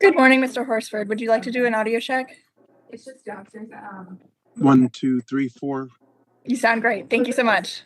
Good morning, Mr. Horsford. Would you like to do an audio check? It's just downstairs. 1, 2, 3, 4. You sound great. Thank you so much.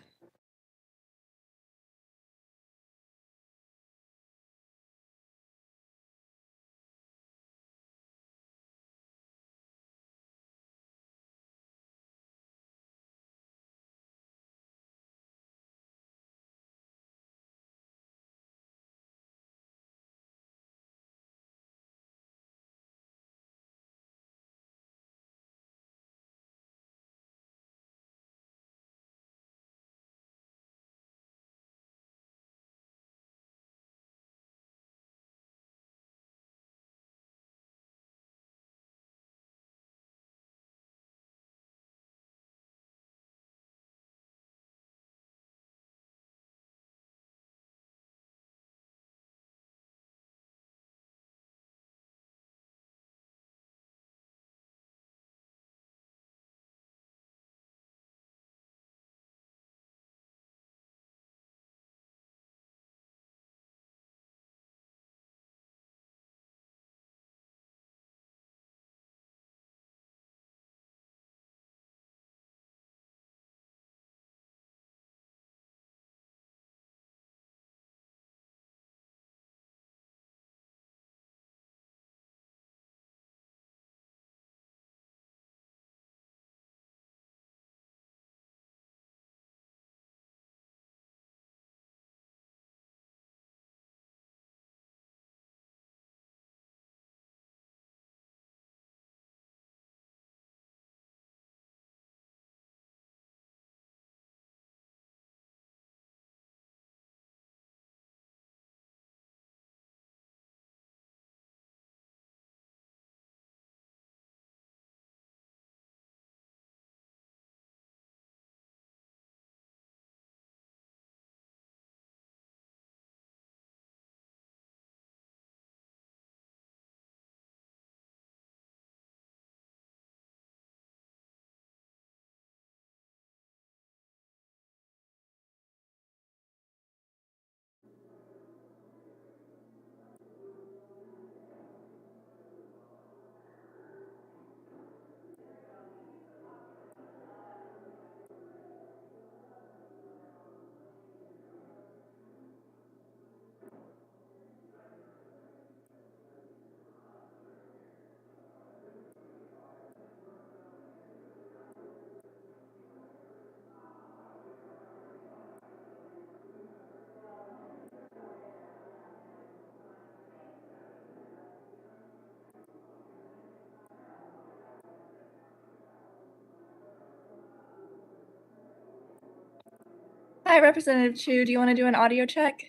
Hi, Representative Chu. Do you want to do an audio check?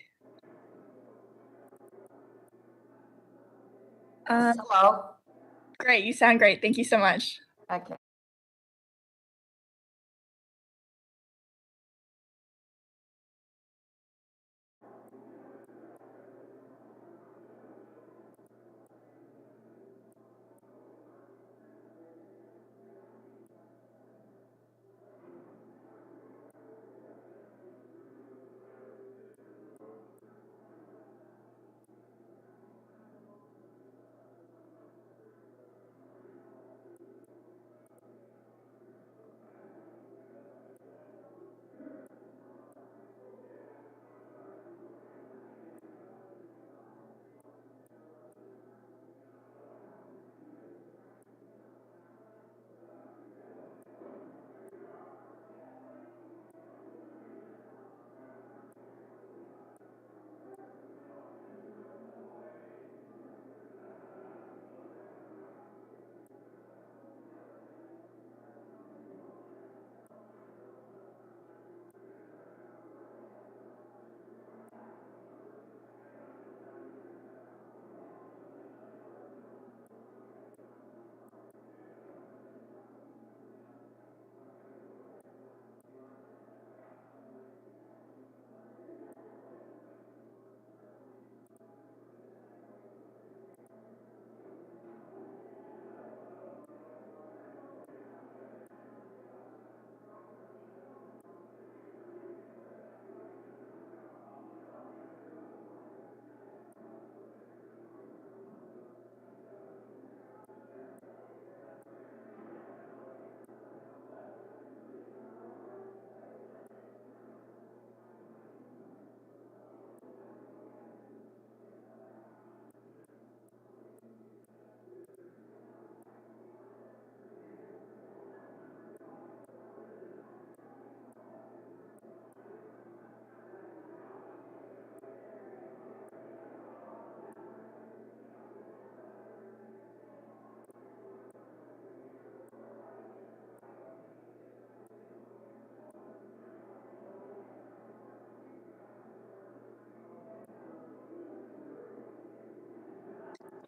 Hello. Great. You sound great. Thank you so much. Okay.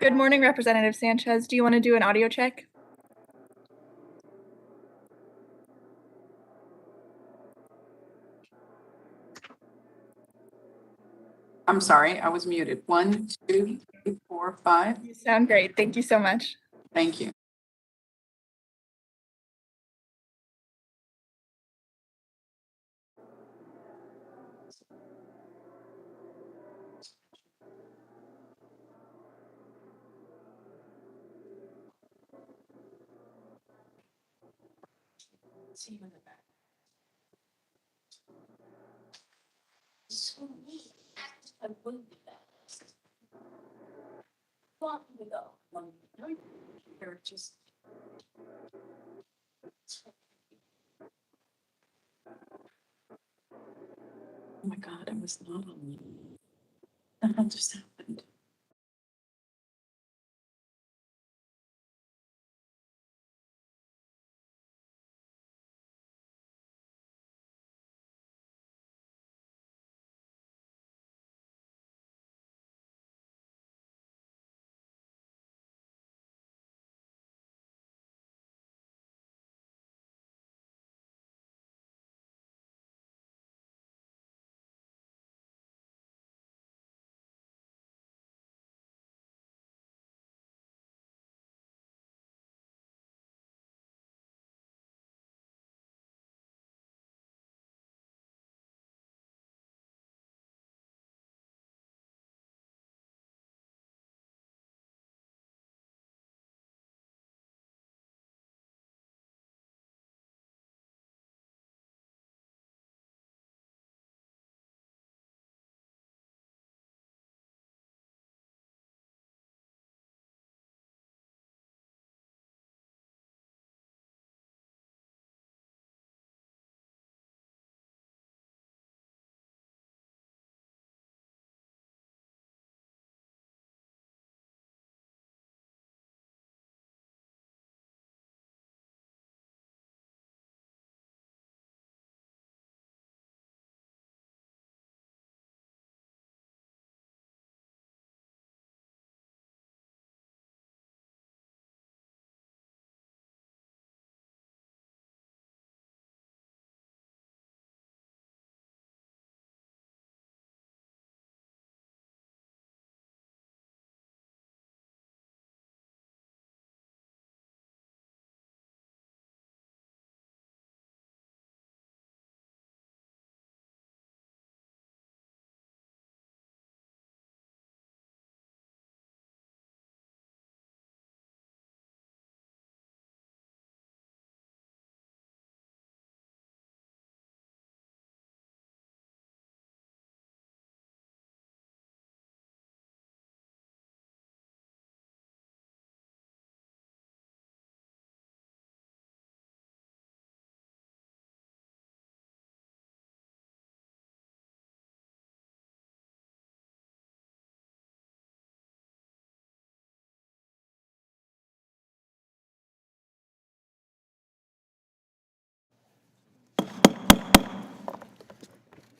Good morning, Representative Sanchez. Do you want to do an audio check? I'm sorry, I was muted. 1, 2, 3, 4, 5. You sound great. Thank you so much. Thank you. See you in the back. So neat. I will be back. Want me to go? Or just. Oh my God, I was not on mute. The hell just happened?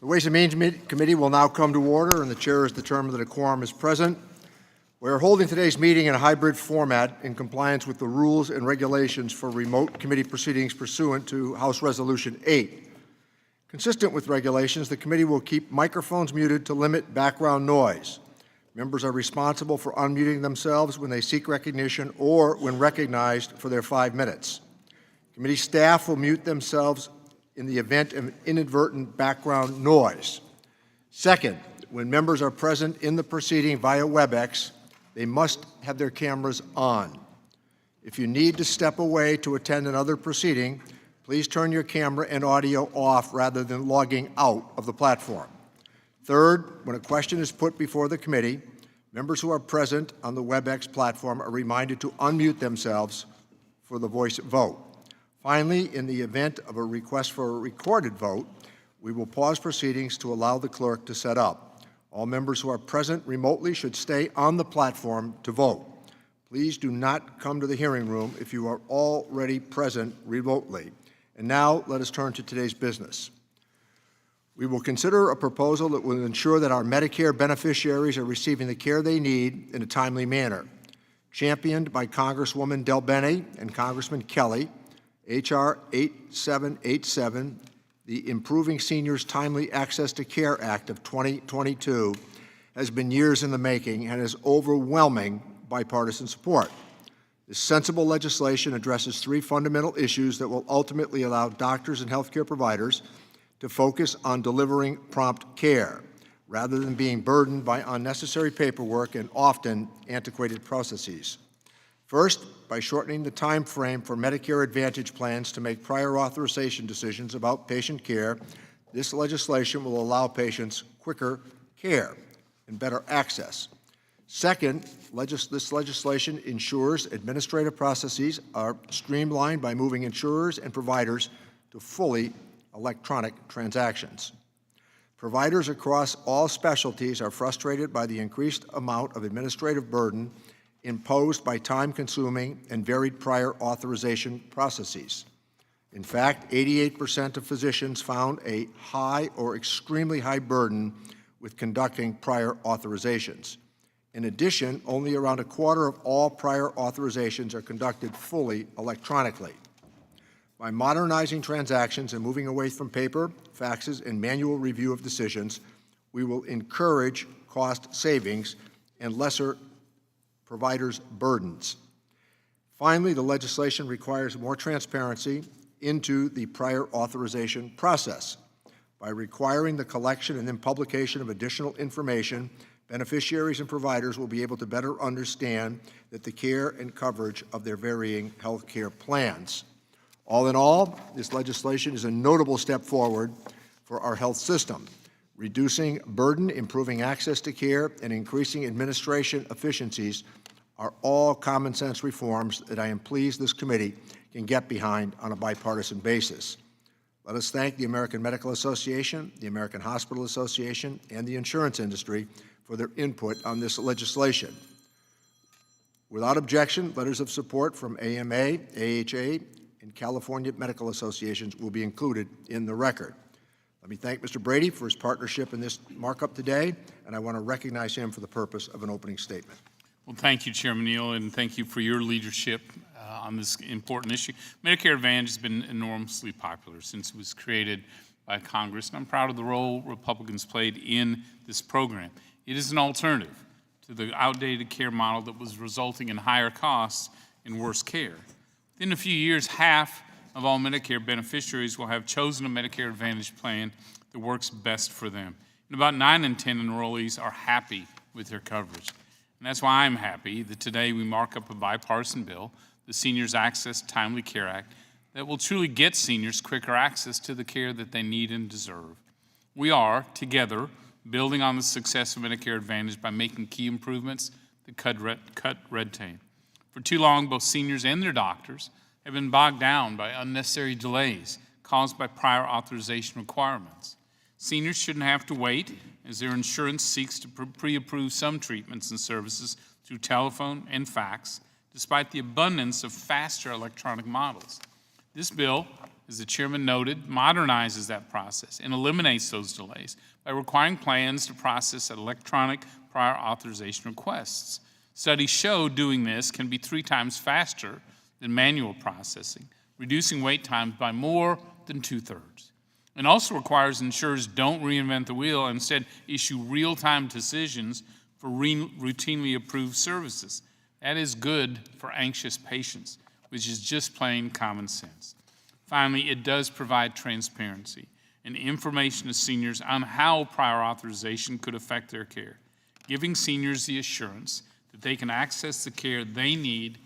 The Ways and Means Committee will now come to order, and the chair has determined that a quorum is present. We are holding today's meeting in a hybrid format in compliance with the rules and regulations for remote committee proceedings pursuant to House Resolution 8. Consistent with regulations, the committee will keep microphones muted to limit background noise. Members are responsible for unmuting themselves when they seek recognition or when recognized for their 5 minutes. Committee staff will mute themselves in the event of inadvertent background noise. Second, when members are present in the proceeding via WebEx, they must have their cameras on. If you need to step away to attend another proceeding, please turn your camera and audio off rather than logging out of the platform. Third, when a question is put before the committee, members who are present on the WebEx platform are reminded to unmute themselves for the voice vote. Finally, in the event of a request for a recorded vote, we will pause proceedings to allow the clerk to set up. All members who are present remotely should stay on the platform to vote. Please do not come to the hearing room if you are already present remotely. And now let us turn to today's business. We will consider a proposal that will ensure that our Medicare beneficiaries are receiving the care they need in a timely manner. championed by Congresswoman Del Bene and Congressman Kelly, H.R. 8787, the Improving Seniors Timely Access to Care Act of 2022, has been years in the making and has overwhelming bipartisan support. This sensible legislation addresses three fundamental issues that will ultimately allow doctors and healthcare providers to focus on delivering prompt care, rather than being burdened by unnecessary paperwork and often antiquated processes. First, by shortening the time frame for Medicare Advantage plans to make prior authorization decisions about patient care, this legislation will allow patients quicker care and better access. Second, this legislation ensures administrative processes are streamlined by moving insurers and providers to fully electronic transactions. Providers across all specialties are frustrated by the increased amount of administrative burden imposed by time-consuming and varied prior authorization processes. In fact, 88% of physicians found a high or extremely high burden with conducting prior authorizations. In addition, only around a quarter of all prior authorizations are conducted fully electronically. By modernizing transactions and moving away from paper, faxes, and manual review of decisions, we will encourage cost savings and lesser providers' burdens. Finally, the legislation requires more transparency into the prior authorization process. By requiring the collection and then publication of additional information, beneficiaries and providers will be able to better understand that the care and coverage of their varying health care plans. All in all, this legislation is a notable step forward for our health system, reducing burden, improving access to care, and increasing administration efficiencies are all common sense reforms that I am pleased this committee can get behind on a bipartisan basis. Let us thank the American Medical Association, the American Hospital Association, and the insurance industry for their input on this legislation. Without objection, letters of support from AMA, AHA, and California Medical Associations will be included in the record. Let me thank Mr. Brady for his partnership in this markup today, and I want to recognize him for the purpose of an opening statement. Well, thank you, Chairman Neal, and thank you for your leadership on this important issue. Medicare Advantage has been enormously popular since it was created by Congress, and I'm proud of the role Republicans played in this program. It is an alternative to the outdated care model that was resulting in higher costs and worse care. Within a few years, half of all Medicare beneficiaries will have chosen a Medicare Advantage plan that works best for them. And about 9 in 10 enrollees are happy with their coverage. And that's why I'm happy that today we mark up a bipartisan bill, the Seniors Access Timely Care Act, that will truly get seniors quicker access to the care that they need and deserve. We are, together, building on the success of Medicare Advantage by making key improvements that cut red tape. For too long, both seniors and their doctors have been bogged down by unnecessary delays caused by prior authorization requirements. Seniors shouldn't have to wait as their insurance seeks to pre-approve some treatments and services through telephone and fax, despite the abundance of faster electronic models. This bill, as the chairman noted, modernizes that process and eliminates those delays by requiring plans to process electronic prior authorization requests. Studies show doing this can be 3 times faster than manual processing, reducing wait times by more than 2/3. And also requires insurers don't reinvent the wheel and instead issue real-time decisions for routinely approved services. That is good for anxious patients, which is just plain common sense. Finally, it does provide transparency and information to seniors on how prior authorization could affect their care, giving seniors the assurance that they can access the care they need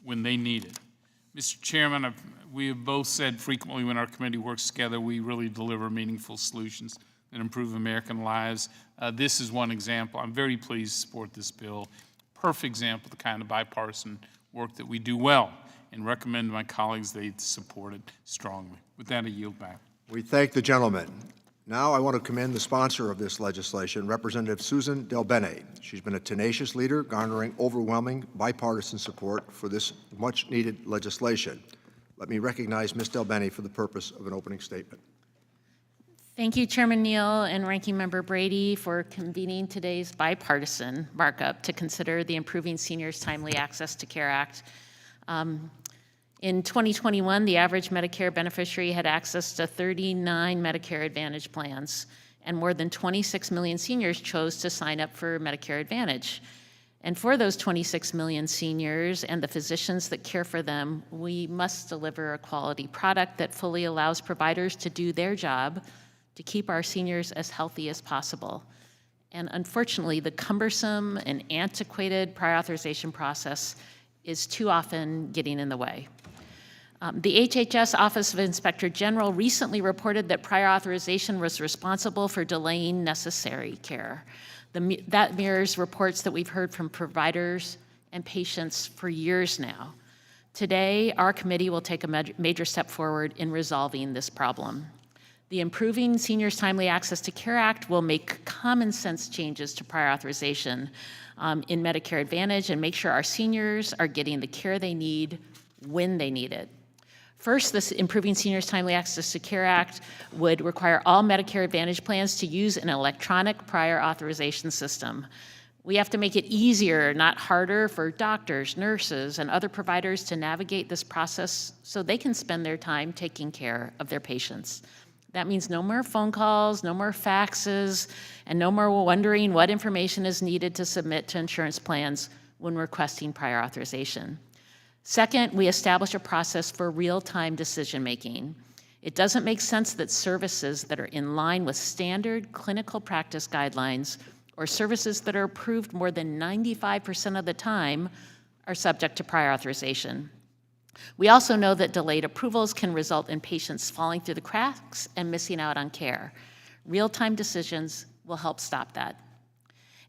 when they need it. Mr. Chairman, we have both said frequently when our committee works together, we really deliver meaningful solutions that improve American lives. This is one example. I'm very pleased to support this bill. Perfect example of the kind of bipartisan work that we do well, and recommend to my colleagues they support it strongly. With that, I yield back. We thank the gentleman. Now I want to commend the sponsor of this legislation, Representative Susan Del Bene. She's been a tenacious leader, garnering overwhelming bipartisan support for this much-needed legislation. Let me recognize Ms. Del Bene for the purpose of an opening statement. Thank you, Chairman Neal and Ranking Member Brady, for convening today's bipartisan markup to consider the Improving Seniors Timely Access to Care Act. In 2021, the average Medicare beneficiary had access to 39 Medicare Advantage plans, and more than 26 million seniors chose to sign up for Medicare Advantage. And for those 26 million seniors and the physicians that care for them, we must deliver a quality product that fully allows providers to do their job to keep our seniors as healthy as possible. And unfortunately, the cumbersome and antiquated prior authorization process is too often getting in the way. The HHS Office of Inspector General recently reported that prior authorization was responsible for delaying necessary care. That mirrors reports that we've heard from providers and patients for years now. Today, our committee will take a major step forward in resolving this problem. The Improving Seniors Timely Access to Care Act will make common sense changes to prior authorization in Medicare Advantage and make sure our seniors are getting the care they need when they need it. First, this Improving Seniors Timely Access to Care Act would require all Medicare Advantage plans to use an electronic prior authorization system. We have to make it easier, not harder, for doctors, nurses, and other providers to navigate this process so they can spend their time taking care of their patients. That means no more phone calls, no more faxes, and no more wondering what information is needed to submit to insurance plans when requesting prior authorization. Second, we establish a process for real-time decision-making. It doesn't make sense that services that are in line with standard clinical practice guidelines or services that are approved more than 95% of the time are subject to prior authorization. We also know that delayed approvals can result in patients falling through the cracks and missing out on care. Real-time decisions will help stop that.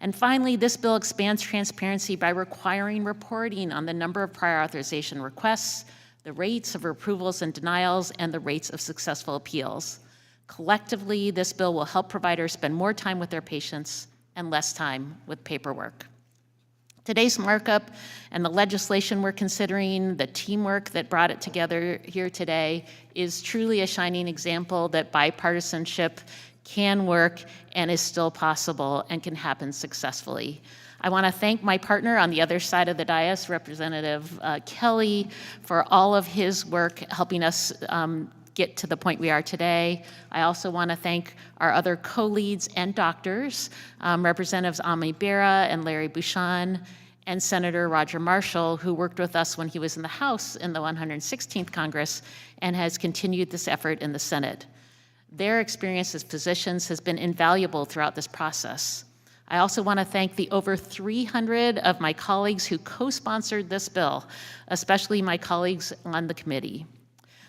And finally, this bill expands transparency by requiring reporting on the number of prior authorization requests, the rates of approvals and denials, and the rates of successful appeals. Collectively, this bill will help providers spend more time with their patients and less time with paperwork. Today's markup and the legislation we're considering, the teamwork that brought it together here today, is truly a shining example that bipartisanship can work and is still possible and can happen successfully. I want to thank my partner on the other side of the dais, Representative Kelly, for all of his work helping us get to the point we are today. I also want to thank our other co-leads and doctors, Representatives Ami Bera and Larry Bouchon, and Senator Roger Marshall, who worked with us when he was in the House in the 116th Congress and has continued this effort in the Senate. Their experience as physicians has been invaluable throughout this process. I also want to thank the over 300 of my colleagues who co-sponsored this bill, especially my colleagues on the committee.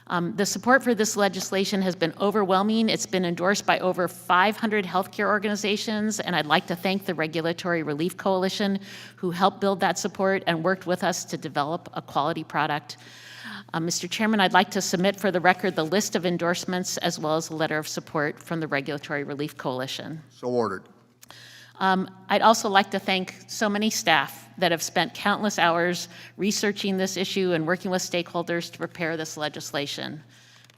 The support for this legislation has been overwhelming. It's been endorsed by over 500 healthcare organizations, and I'd like to thank the Regulatory Relief Coalition, who helped build that support and worked with us to develop a quality product. Mr. Chairman, I'd like to submit for the record the list of endorsements as well as a letter of support from the Regulatory Relief Coalition. So ordered. I'd also like to thank so many staff that have spent countless hours researching this issue and working with stakeholders to prepare this legislation.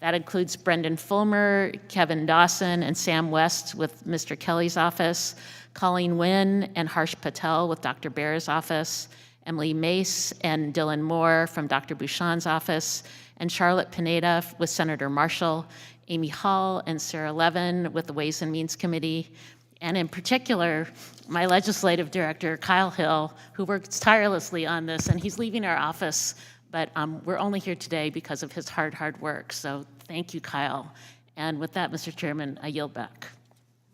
That includes Brendan Fulmer, Kevin Dawson, and Sam West with Mr. Kelly's office, Colleen Wynn and Harsh Patel with Dr. Bear's office, Emily Mace and Dylan Moore from Dr. Bouchon's office, and Charlotte Pineda with Senator Marshall, Amy Hall and Sarah Levin with the Ways and Means Committee, and in particular, my legislative director, Kyle Hill, who works tirelessly on this, and he's leaving our office, but we're only here today because of his hard work. So thank you, Kyle. And with that, Mr. Chairman, I yield back.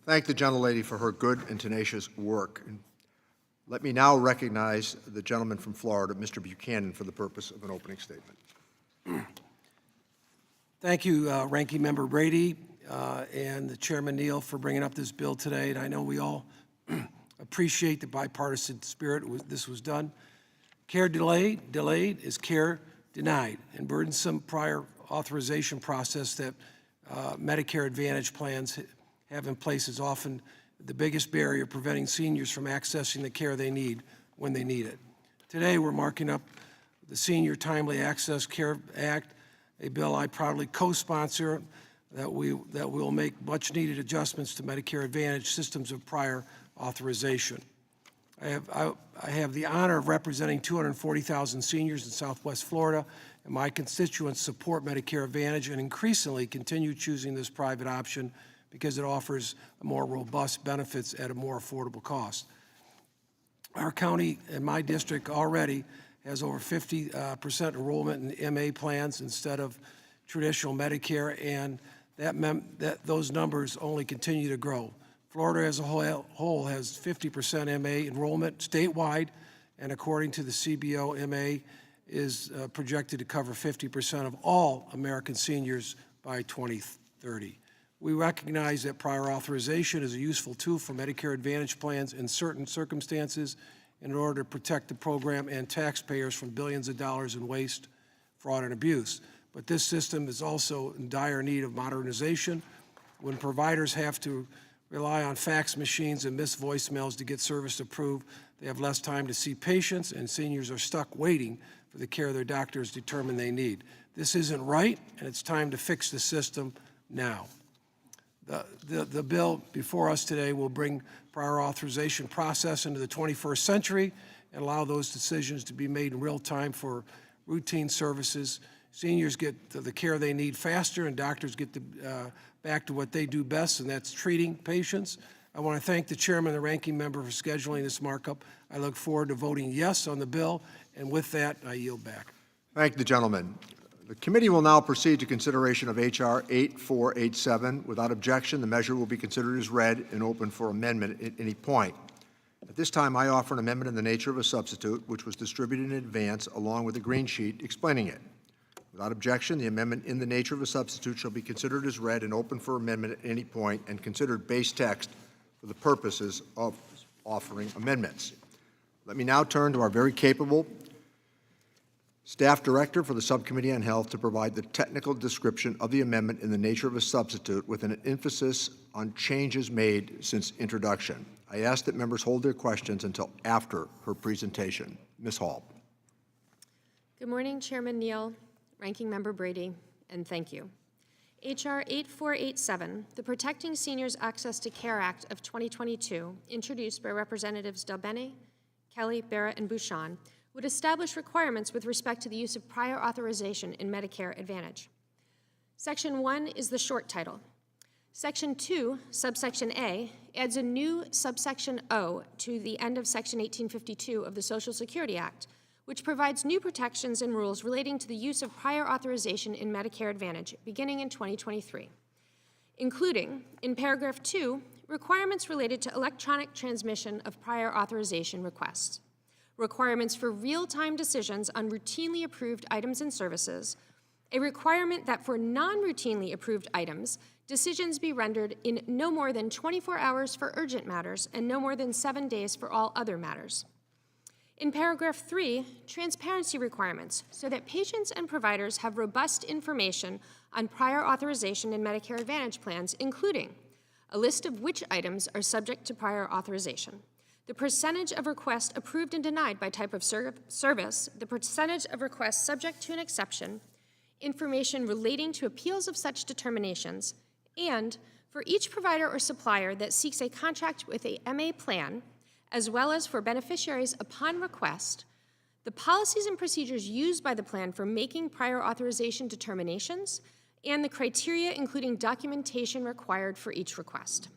Thank the gentlelady for her good and tenacious work. And let me now recognize the gentleman from Florida, Mr. Buchanan, for the purpose of an opening statement. Thank you, Ranking Member Brady and the Chairman Neal for bringing up this bill today. And I know we all appreciate the bipartisan spirit this was done. Care delayed is care denied, and burdensome prior authorization process that Medicare Advantage plans have in place is often the biggest barrier preventing seniors from accessing the care they need when they need it. Today, we're marking up the Senior Timely Access Care Act, a bill I proudly co-sponsor that we'll make much-needed adjustments to Medicare Advantage systems of prior authorization. I have the honor of representing 240,000 seniors in Southwest Florida, and my constituents support Medicare Advantage and increasingly continue choosing this private option because it offers more robust benefits at a more affordable cost. Our county and my district already has over 50% enrollment in MA plans instead of traditional Medicare, and those numbers only continue to grow. Florida as a whole has 50% MA enrollment statewide, and according to the CBO, MA is projected to cover 50% of all American seniors by 2030. We recognize that prior authorization is a useful tool for Medicare Advantage plans in certain circumstances in order to protect the program and taxpayers from billions of dollars in waste, fraud, and abuse. But this system is also in dire need of modernization. When providers have to rely on fax machines and miss voicemails to get service approved, they have less time to see patients, and seniors are stuck waiting for the care their doctors determine they need. This isn't right, and it's time to fix the system now. The bill before us today will bring prior authorization process into the 21st century and allow those decisions to be made in real time for routine services. Seniors get the care they need faster, and doctors get back to what they do best, and that's treating patients. I want to thank the chairman and the ranking member for scheduling this markup. I look forward to voting yes on the bill, and with that, I yield back. Thank the gentleman. The committee will now proceed to consideration of H.R. 8487. Without objection, the measure will be considered as read and open for amendment at any point. At this time, I offer an amendment in the nature of a substitute, which was distributed in advance along with a green sheet explaining it. Without objection, the amendment in the nature of a substitute shall be considered as read and open for amendment at any point and considered base text for the purposes of offering amendments. Let me now turn to our very capable Staff Director for the Subcommittee on Health to provide the technical description of the amendment in the nature of a substitute with an emphasis on changes made since introduction. I ask that members hold their questions until after her presentation. Ms. Hall. Good morning, Chairman Neal, Ranking Member Brady, and thank you. H.R. 8487, the Protecting Seniors Access to Care Act of 2022, introduced by Representatives Delbene, Kelly, Barrett, and Bouchon, would establish requirements with respect to the use of prior authorization in Medicare Advantage. Section 1 is the short title. Section 2, subsection A, adds a new subsection O to the end of Section 1852 of the Social Security Act, which provides new protections and rules relating to the use of prior authorization in Medicare Advantage beginning in 2023, including, in paragraph 2, requirements related to electronic transmission of prior authorization requests, requirements for real-time decisions on routinely approved items and services, a requirement that for non-routinely approved items, decisions be rendered in no more than 24 hours for urgent matters and no more than 7 days for all other matters. In paragraph 3, transparency requirements so that patients and providers have robust information on prior authorization in Medicare Advantage plans, including a list of which items are subject to prior authorization, the percentage of requests approved and denied by type of service, the percentage of requests subject to an exception, information relating to appeals of such determinations, and for each provider or supplier that seeks a contract with a MA plan, as well as for beneficiaries upon request, the policies and procedures used by the plan for making prior authorization determinations, and the criteria including documentation required for each request.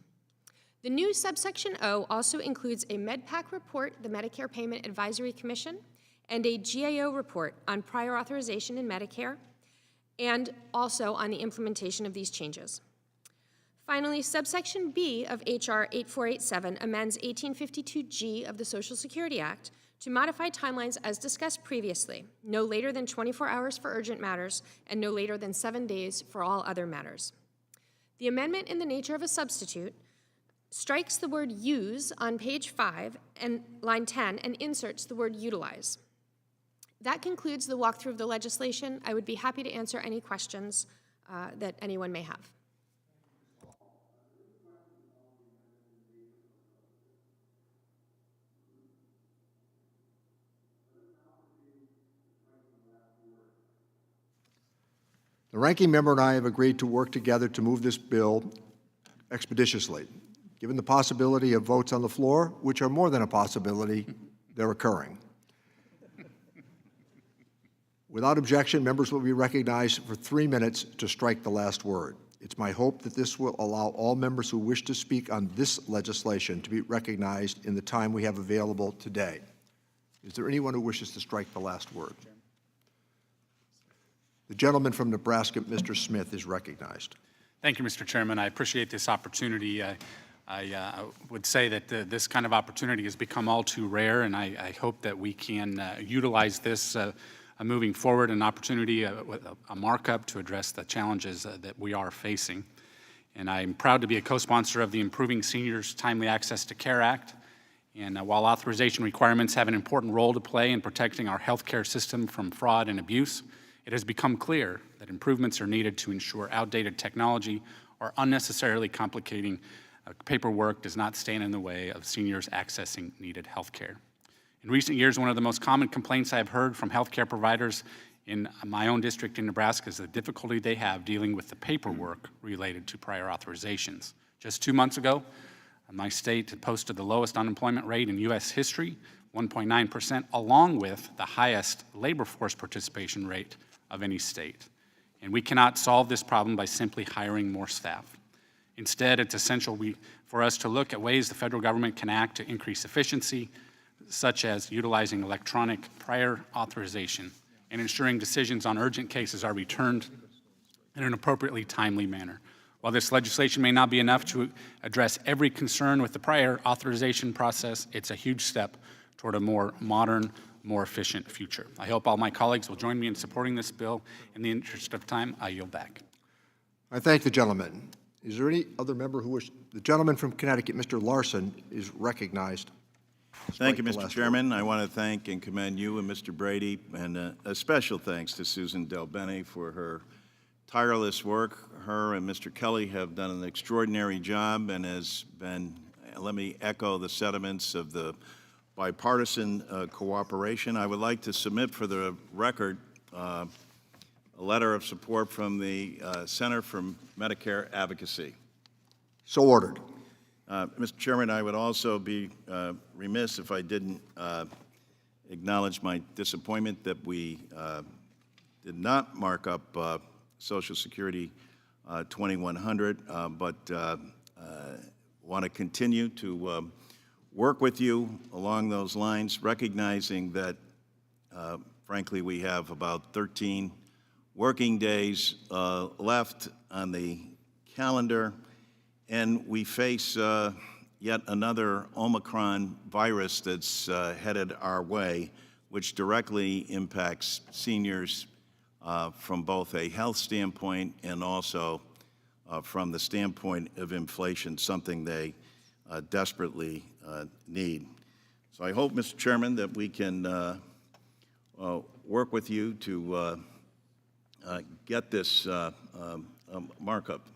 The new subsection O also includes a MedPAC report, the Medicare Payment Advisory Commission, and a GAO report on prior authorization in Medicare, and also on the implementation of these changes. Finally, subsection B of H.R. 8487 amends 1852G of the Social Security Act to modify timelines as discussed previously, no later than 24 hours for urgent matters and no later than 7 days for all other matters. The amendment in the nature of a substitute strikes the word use on page 5 and line 10 and inserts the word utilize. That concludes the walkthrough of the legislation. I would be happy to answer any questions that anyone may have. The ranking member and I have agreed to work together to move this bill expeditiously. Given the possibility of votes on the floor, which are more than a possibility, they're occurring. Without objection, members will be recognized for 3 minutes to strike the last word. It's my hope that this will allow all members who wish to speak on this legislation to be recognized in the time we have available today. Is there anyone who wishes to strike the last word? The gentleman from Nebraska, Mr. Smith, is recognized. Thank you, Mr. Chairman. I appreciate this opportunity. I would say that this kind of opportunity has become all too rare, and I hope that we can utilize this moving forward, an opportunity, with a markup to address the challenges that we are facing. And I'm proud to be a co-sponsor of the Improving Seniors Timely Access to Care Act. And while authorization requirements have an important role to play in protecting our healthcare system from fraud and abuse, it has become clear that improvements are needed to ensure outdated technology or unnecessarily complicating paperwork does not stand in the way of seniors accessing needed health care. In recent years, one of the most common complaints I've heard from healthcare providers in my own district in Nebraska is the difficulty they have dealing with the paperwork related to prior authorizations. Just 2 months ago, my state posted the lowest unemployment rate in U.S. history, 1.9%, along with the highest labor force participation rate of any state. And we cannot solve this problem by simply hiring more staff. Instead, it's essential for us to look at ways the federal government can act to increase efficiency, such as utilizing electronic prior authorization and ensuring decisions on urgent cases are returned in an appropriately timely manner. While this legislation may not be enough to address every concern with the prior authorization process, it's a huge step toward a more modern, more efficient future. I hope all my colleagues will join me in supporting this bill. In the interest of time, I yield back. I thank the gentleman. Is there any other member who wishes? The gentleman from Connecticut, Mr. Larson, is recognized. Thank you, Mr. Chairman. I want to thank and commend you and Mr. Brady, and a special thanks to Susan Delbene for her tireless work. Her and Mr. Kelly have done an extraordinary job, and has been, let me echo the sentiments of the bipartisan cooperation. I would like to submit for the record a letter of support from the Center for Medicare Advocacy. So ordered. Mr. Chairman, I would also be remiss if I didn't acknowledge my disappointment that we did not mark up Social Security 2100, but want to continue to work with you along those lines, recognizing that, frankly, we have about 13 working days left on the calendar, and we face yet another Omicron virus that's headed our way, which directly impacts seniors from both a health standpoint and also from the standpoint of inflation, something they desperately need. So I hope, Mr. Chairman, that we can work with you to get this markup.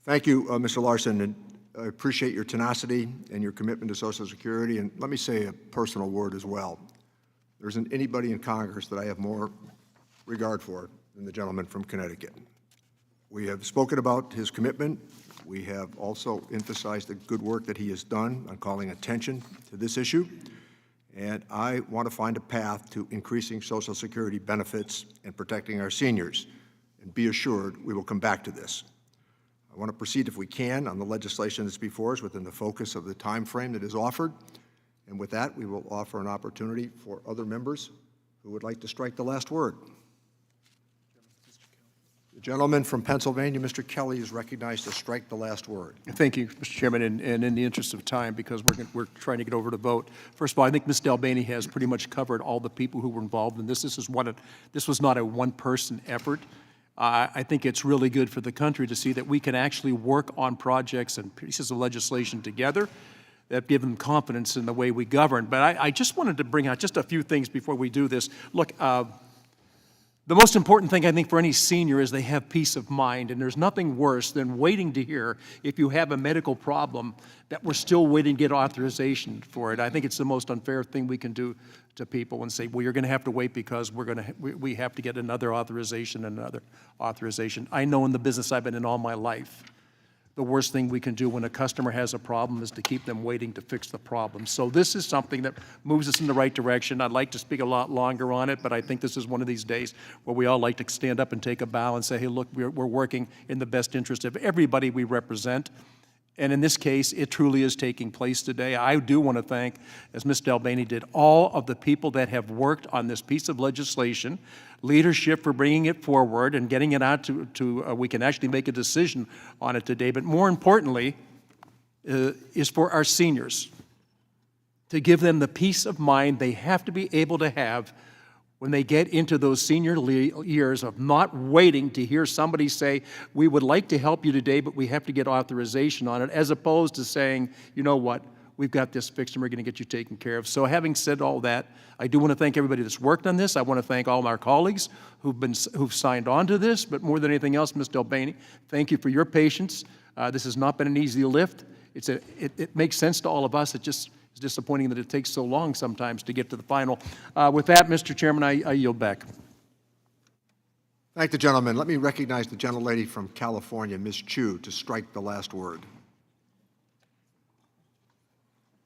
Thank you, Mr. Larson, and I appreciate your tenacity and your commitment to Social Security. And let me say a personal word as well. There isn't anybody in Congress that I have more regard for than the gentleman from Connecticut. We have spoken about his commitment. We have also emphasized the good work that he has done on calling attention to this issue. And I want to find a path to increasing Social Security benefits and protecting our seniors. And be assured, we will come back to this. I want to proceed, if we can, on the legislation that's before us within the focus of the time frame that is offered. And with that, we will offer an opportunity for other members who would like to strike the last word. The gentleman from Pennsylvania, Mr. Kelly, is recognized to strike the last word. Thank you, Mr. Chairman, and in the interest of time, because we're trying to get over to vote. First of all, I think Ms. Delbene has pretty much covered all the people who were involved in this. This was not a one-person effort. I think it's really good for the country to see that we can actually work on projects and pieces of legislation together that give them confidence in the way we govern. But I just wanted to bring out just a few things before we do this. Look, The most important thing, I think, for any senior is they have peace of mind, and there's nothing worse than waiting to hear if you have a medical problem that we're still waiting to get authorization for it. I think it's the most unfair thing we can do to people and say, well, you're going to have to wait because we have to get another authorization and another authorization. I know in the business I've been in all my life, the worst thing we can do when a customer has a problem is to keep them waiting to fix the problem. So this is something that moves us in the right direction. I'd like to speak a lot longer on it, but I think this is one of these days where we all like to stand up and take a bow and say, hey, look, we're working in the best interest of everybody we represent. And in this case, it truly is taking place today. I do want to thank, as Ms. Delbany did, all of the people that have worked on this piece of legislation, leadership for bringing it forward and getting it out to we can actually make a decision on it today. But more importantly, is for our seniors, to give them the peace of mind they have to be able to have when they get into those senior years of not waiting to hear somebody say, we would like to help you today, but we have to get authorization on it, as opposed to saying, you know what, we've got this fixed and we're going to get you taken care of. So having said all that, I do want to thank everybody that's worked on this. I want to thank all our colleagues who've signed on to this, but more than anything else, Ms. Delbany, thank you for your patience. This has not been an easy lift. It makes sense to all of us. It just it's disappointing that it takes so long sometimes to get to the final. With that, Mr. Chairman, I yield back. Thank the gentleman. Let me recognize the gentlelady from California, Ms. Chu, to strike the last word.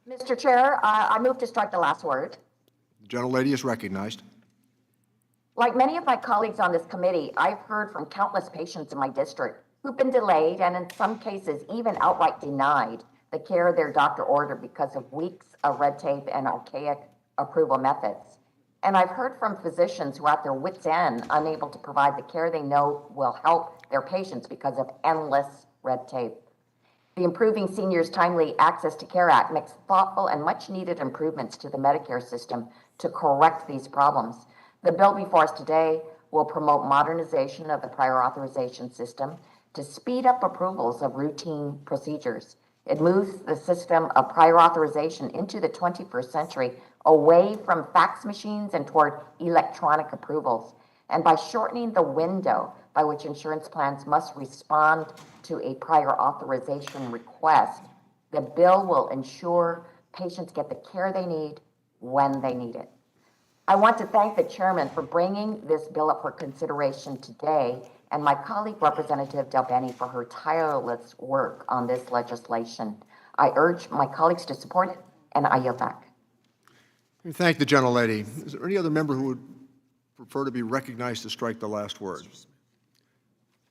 Mr. Chair, I move to strike the last word. The gentlelady is recognized. Like many of my colleagues on this committee, I've heard from countless patients in my district who've been delayed and in some cases even outright denied the care their doctor ordered because of weeks of red tape and archaic approval methods. And I've heard from physicians who are at their wits' end, unable to provide the care they know will help their patients because of endless red tape. The Improving Seniors Timely Access to Care Act makes thoughtful and much-needed improvements to the Medicare system to correct these problems. The bill before us today will promote modernization of the prior authorization system to speed up approvals of routine procedures. It moves the system of prior authorization into the 21st century, away from fax machines and toward electronic approvals. And by shortening the window by which insurance plans must respond to a prior authorization request, the bill will ensure patients get the care they need when they need it. I want to thank the chairman for bringing this bill up for consideration today, and my colleague, Representative Delbany, for her tireless work on this legislation. I urge my colleagues to support it, and I yield back. We thank the gentlelady. Is there any other member who would prefer to be recognized to strike the last word?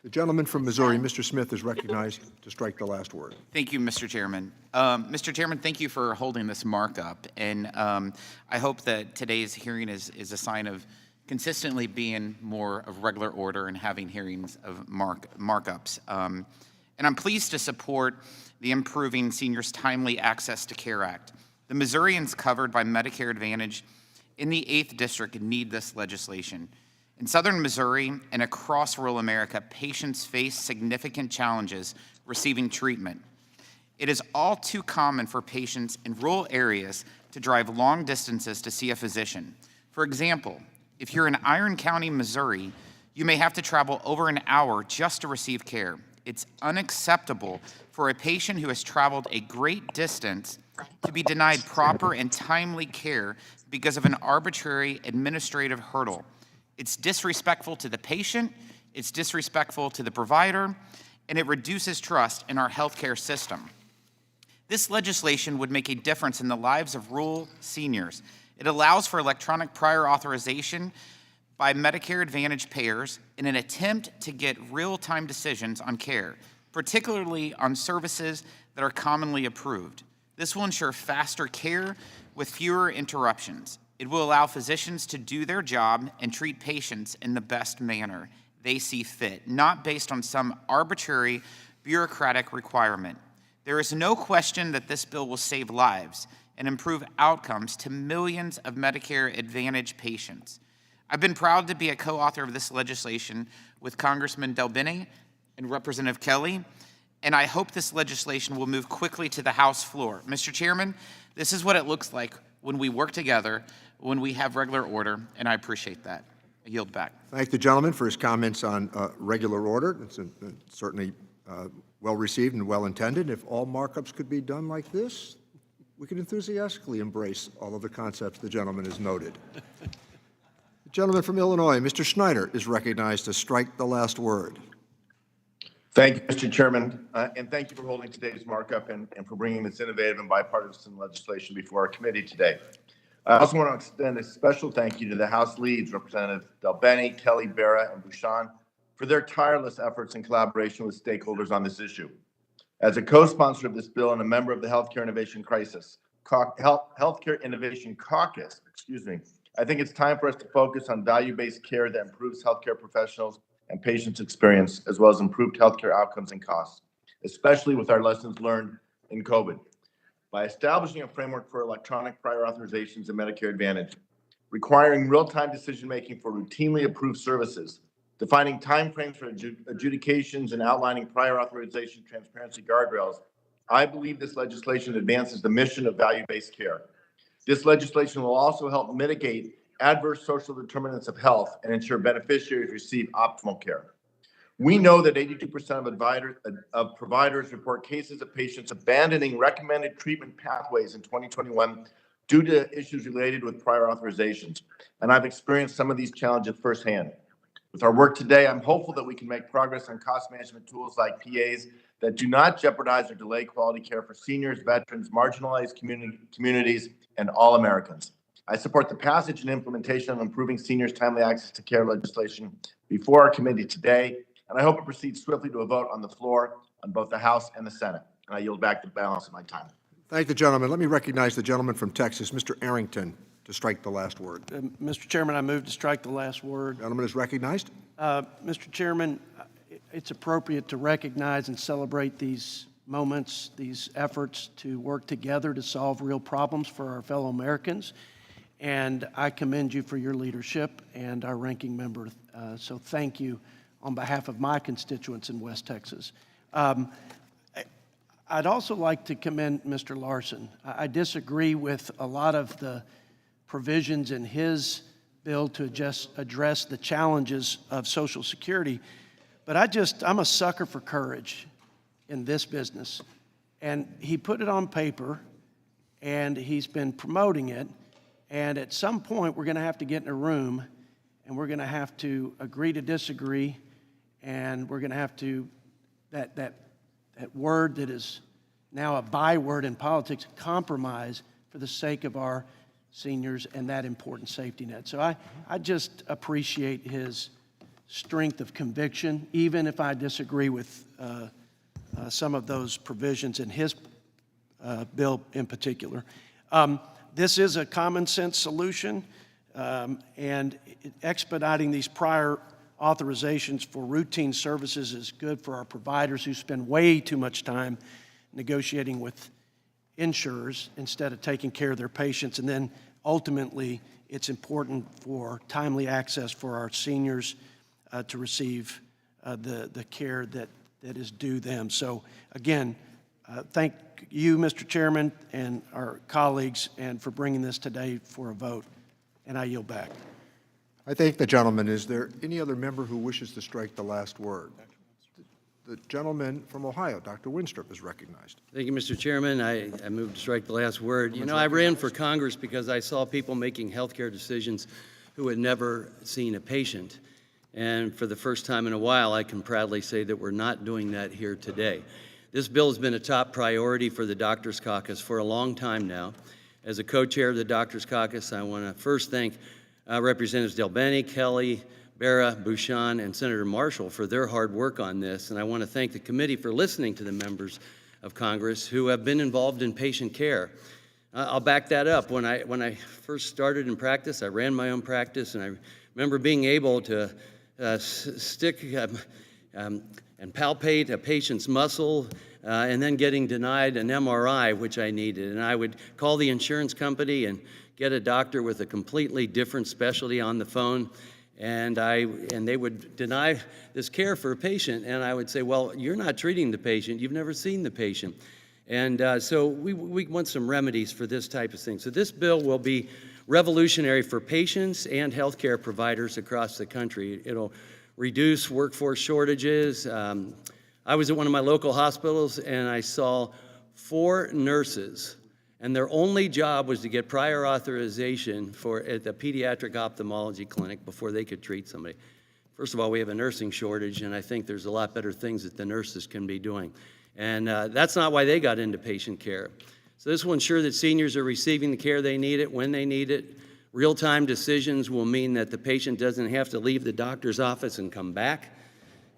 The gentleman from Missouri, Mr. Smith, is recognized to strike the last word. Thank you, Mr. Chairman. Mr. Chairman, thank you for holding this markup, and I hope that today's hearing is a sign of consistently being more of regular order and having hearings of markups. And I'm pleased to support the Improving Seniors Timely Access to Care Act. The Missourians covered by Medicare Advantage in the 8th District need this legislation. In southern Missouri and across rural America, patients face significant challenges receiving treatment. It is all too common for patients in rural areas to drive long distances to see a physician. For example, if you're in Iron County, Missouri, you may have to travel over an hour just to receive care. It's unacceptable for a patient who has traveled a great distance to be denied proper and timely care because of an arbitrary administrative hurdle. It's disrespectful to the patient, it's disrespectful to the provider, and it reduces trust in our healthcare system. This legislation would make a difference in the lives of rural seniors. It allows for electronic prior authorization by Medicare Advantage payers in an attempt to get real-time decisions on care, particularly on services that are commonly approved. This will ensure faster care with fewer interruptions. It will allow physicians to do their job and treat patients in the best manner they see fit, not based on some arbitrary bureaucratic requirement. There is no question that this bill will save lives and improve outcomes to millions of Medicare Advantage patients. I've been proud to be a co-author of this legislation with Congressman Delbany and Representative Kelly, and I hope this legislation will move quickly to the House floor. Mr. Chairman, this is what it looks like when we work together, when we have regular order, and I appreciate that. I yield back. Thank the gentleman for his comments on regular order. It's certainly well-received and well-intended. If all markups could be done like this, we could enthusiastically embrace all of the concepts the gentleman has noted. The gentleman from Illinois, Mr. Schneider, is recognized to strike the last word. Thank you, Mr. Chairman, and thank you for holding today's markup and for bringing this innovative and bipartisan legislation before our committee today. I also want to extend a special thank you to the House leads, Representative Delbeni, Kelly, Bera, and Bouchon, for their tireless efforts in collaboration with stakeholders on this issue. As a co-sponsor of this bill and a member of the Healthcare Innovation Caucus, I think it's time for us to focus on value-based care that improves healthcare professionals and patients' experience, as well as improved healthcare outcomes and costs, especially with our lessons learned in COVID. By establishing a framework for electronic prior authorizations in Medicare Advantage, requiring real-time decision-making for routinely approved services, defining timeframes for adjudications, and outlining prior authorization transparency guardrails, I believe this legislation advances the mission of value-based care. This legislation will also help mitigate adverse social determinants of health and ensure beneficiaries receive optimal care. We know that 82% of providers report cases of patients abandoning recommended treatment pathways in 2021 due to issues related with prior authorizations, and I've experienced some of these challenges firsthand. With our work today, I'm hopeful that we can make progress on cost management tools like PAs that do not jeopardize or delay quality care for seniors, veterans, marginalized communities, and all Americans. I support the passage and implementation of improving seniors' timely access to care legislation before our committee today, and I hope it proceeds swiftly to a vote on the floor on both the House and the Senate. And I yield back the balance of my time. Thank the gentleman. Let me recognize the gentleman from Texas, Mr. Arrington, to strike the last word. Mr. Chairman, I move to strike the last word. Gentleman is recognized. Mr. Chairman, it's appropriate to recognize and celebrate these moments, these efforts to work together to solve real problems for our fellow Americans. And I commend you for your leadership and our ranking member. So thank you on behalf of my constituents in West Texas. I'd also like to commend Mr. Larson. I disagree with a lot of the provisions in his bill to just address the challenges of Social Security, but I'm a sucker for courage in this business. And he put it on paper, and he's been promoting it, and at some point we're going to have to get in a room, and we're going to have to agree to disagree, and we're going to have to, that word that is now a byword in politics, compromise for the sake of our seniors and that important safety net. So I just appreciate his strength of conviction, even if I disagree with some of those provisions in his bill in particular. This is a common sense solution, and expediting these prior authorizations for routine services is good for our providers who spend way too much time negotiating with insurers instead of taking care of their patients. And then ultimately, it's important for timely access for our seniors to receive the care that is due them. So again, thank you, Mr. Chairman, and our colleagues, and for bringing this today for a vote. And I yield back. I thank the gentleman. Is there any other member who wishes to strike the last word? The gentleman from Ohio, Dr. Winstrup, is recognized. Thank you, Mr. Chairman. I move to strike the last word. You know, I ran for Congress because I saw people making healthcare decisions who had never seen a patient. And for the first time in a while, I can proudly say that we're not doing that here today. This bill has been a top priority for the Doctors Caucus for a long time now. As a co-chair of the Doctors Caucus, I want to first thank Representatives Delbeni, Kelly, Bera, Bouchon, and Senator Marshall for their hard work on this. And I want to thank the committee for listening to the members of Congress who have been involved in patient care. I'll back that up. When I first started in practice, I ran my own practice, and I remember being able to stick and palpate a patient's muscle and then getting denied an MRI, which I needed. And I would call the insurance company and get a doctor with a completely different specialty on the phone, and they would deny this care for a patient. And I would say, well, you're not treating the patient. You've never seen the patient. And so we want some remedies for this type of thing. So this bill will be revolutionary for patients and healthcare providers across the country. It'll reduce workforce shortages. I was at one of my local hospitals and I saw 4 nurses, and their only job was to get prior authorization at the pediatric ophthalmology clinic before they could treat somebody. First of all, we have a nursing shortage, and I think there's a lot better things that the nurses can be doing. And that's not why they got into patient care. So this will ensure that seniors are receiving the care they need it when they need it. Real-time decisions will mean that the patient doesn't have to leave the doctor's office and come back.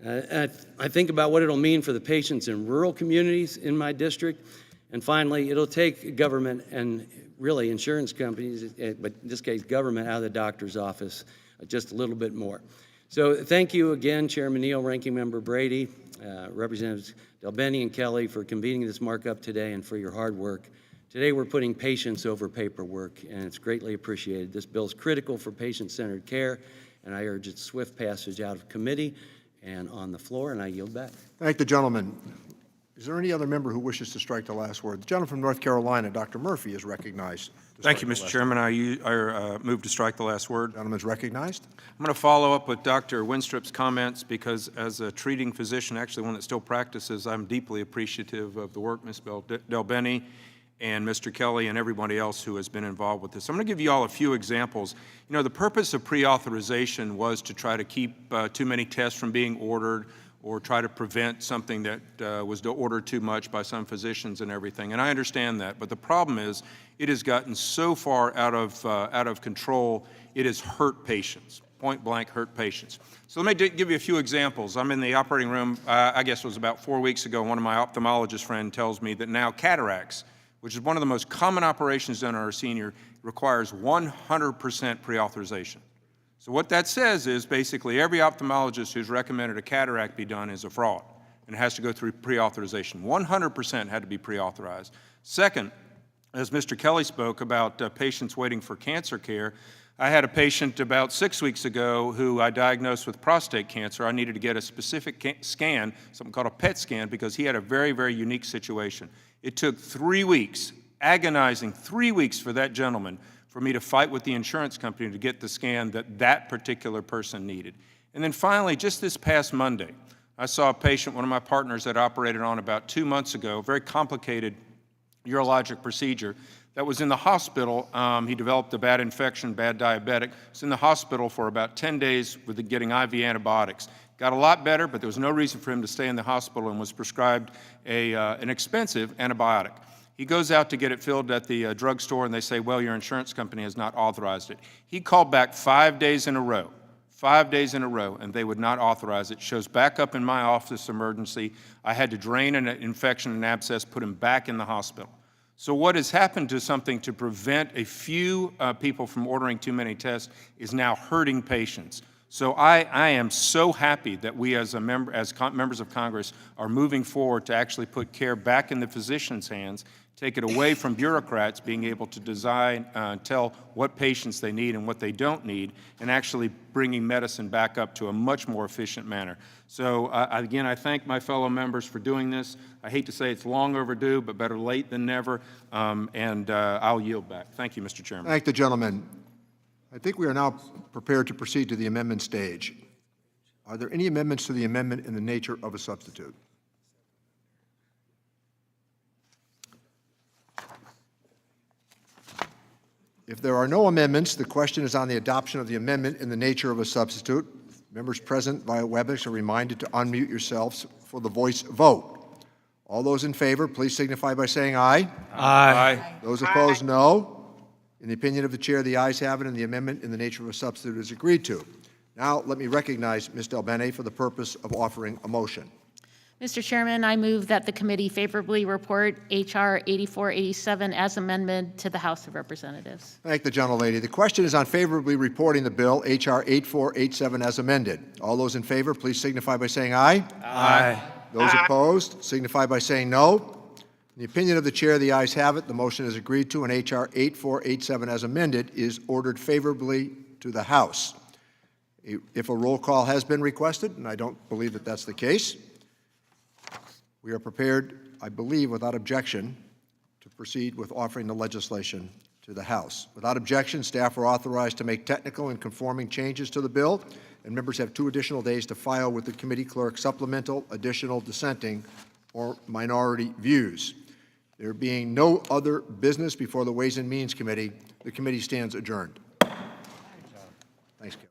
I think about what it'll mean for the patients in rural communities in my district. And finally, it'll take government and really insurance companies, but in this case government, out of the doctor's office just a little bit more. So thank you again, Chairman Neal, Ranking Member Brady, Representatives Delbene and Kelly for convening this markup today and for your hard work. Today we're putting patients over paperwork, and it's greatly appreciated. This bill is critical for patient-centered care, and I urge its swift passage out of committee and on the floor, and I yield back. Thank the gentleman. Is there any other member who wishes to strike the last word? The gentleman from North Carolina, Dr. Murphy, is recognized. Thank you, Mr. Chairman. I move to strike the last word. Gentleman's recognized. I'm going to follow up with Dr. Winstrup's comments because as a treating physician, actually one that still practices, I'm deeply appreciative of the work Ms. Delbene and Mr. Kelly and everybody else who has been involved with this. I'm going to give you all a few examples. You know, the purpose of pre-authorization was to try to keep too many tests from being ordered or try to prevent something that was ordered too much by some physicians and everything. And I understand that, but the problem is it has gotten so far out of control, it has hurt patients, point blank hurt patients. So let me give you a few examples. I'm in the operating room, I guess it was about 4 weeks ago, one of my ophthalmologist friends tells me that now cataracts, which is one of the most common operations done on our senior, requires 100% pre-authorization. So what that says is basically every ophthalmologist who's recommended a cataract be done is a fraud, and it has to go through pre-authorization. 100% had to be pre-authorized. Second, as Mr. Kelly spoke about patients waiting for cancer care, I had a patient about 6 weeks ago who I diagnosed with prostate cancer. I needed to get a specific scan, something called a PET scan, because he had a very, very unique situation. It took 3 weeks, agonizing 3 weeks for that gentleman for me to fight with the insurance company to get the scan that that particular person needed. And then finally, just this past Monday, I saw a patient, one of my partners that operated on about 2 months ago, very complicated urologic procedure, that was in the hospital. He developed a bad infection, bad diabetic. Was in the hospital for about 10 days with getting IV antibiotics. Got a lot better, but there was no reason for him to stay in the hospital and was prescribed an expensive antibiotic. He goes out to get it filled at the drugstore, and they say, well, your insurance company has not authorized it. He called back 5 days in a row, 5 days in a row, and they would not authorize it. Shows back up in my office emergency. I had to drain an infection and abscess, put him back in the hospital. So what has happened to something to prevent a few people from ordering too many tests is now hurting patients. So I am so happy that we as members of Congress are moving forward to actually put care back in the physician's hands, take it away from bureaucrats being able to design, tell what patients they need and what they don't need, and actually bringing medicine back up to a much more efficient manner. So again, I thank my fellow members for doing this. I hate to say it's long overdue, but better late than never, and I'll yield back. Thank you, Mr. Chairman. Thank the gentleman. I think we are now prepared to proceed to the amendment stage. Are there any amendments to the amendment in the nature of a substitute? If there are no amendments, the question is on the adoption of the amendment in the nature of a substitute. Members present via WebEx are reminded to unmute yourselves for the voice vote. All those in favor, please signify by saying aye. Aye. Those opposed, no. In the opinion of the chair, the ayes have it, and the amendment in the nature of a substitute is agreed to. Now, let me recognize Ms. Delbene for the purpose of offering a motion. Mr. Chairman, I move that the committee favorably report H.R. 8487 as amendment to the House of Representatives. Thank the gentlelady. The question is on favorably reporting the bill, H.R. 8487, as amended. All those in favor, please signify by saying aye. Aye. Those opposed, signify by saying no. In the opinion of the chair, the ayes have it. The motion is agreed to, and H.R. 8487 as amended is ordered favorably to the House. If a roll call has been requested, and I don't believe that that's the case, we are prepared, I believe, without objection, to proceed with offering the legislation to the House. Without objection, staff are authorized to make technical and conforming changes to the bill, and members have 2 additional days to file with the committee clerk supplemental, additional, dissenting, or minority views. There being no other business before the Ways and Means Committee, the committee stands adjourned. Thanks, Kevin.